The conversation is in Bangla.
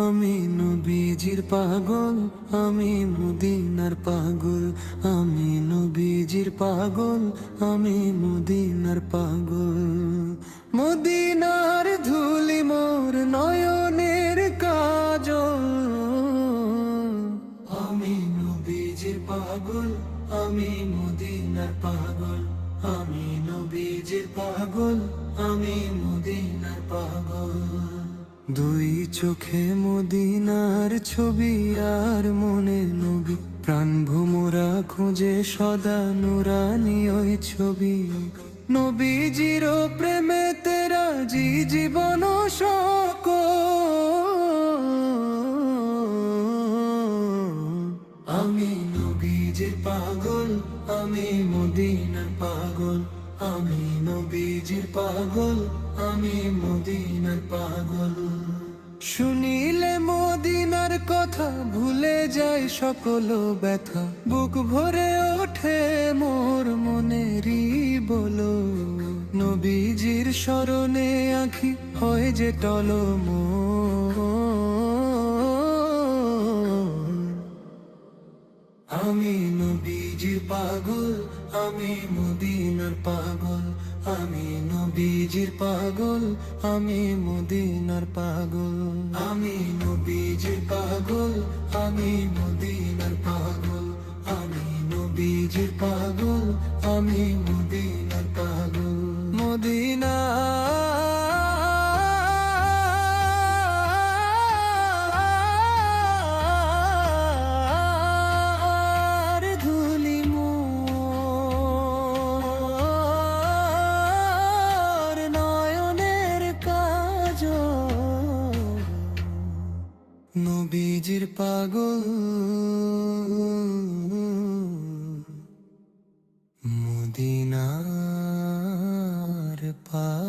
আমি নবীজির পাগল, আমি মদিনার পাগল, আমি নবীজির পাগল, আমি মদিনার পাগল। মদিনার ধুলি মোর নয়নের কাজল। আমি নবীজির পাগল, আমি মদিনার পাগল, আমি নবীজির পাগল, আমি মদিনার পাগল। দুই চোখে মদিনার ছবি আর মনে নবী, প্রাণ ভোমরা খুঁজে সদা নুরানি ওই ছবি। নবীজির প্রেমে তেরা জি জীবন আমি নবীজির পাগল, আমি মদিনার পাগল, আমি নবীজির পাগল, আমি মদিনার পাগল। শুনিলে মদিনার কথা ভুলে যায় সকল ব্যথা, বুক ভরে ওঠে মোর মনেরই বলো। নবীজির স্মরণে আঁখি হয় যে টলমল। আমি নবীজির পাগল, আমি মদিনার পাগল, আমি নবীজির পাগল, আমি মদিনার পাগল। আমি নবীজির পাগল, আমি মদিনার পাগল, আমি নবীজির পাগল, আমি মদিনার পাগল। মদিনা নবীজির পাগল, মদিনার পাগল।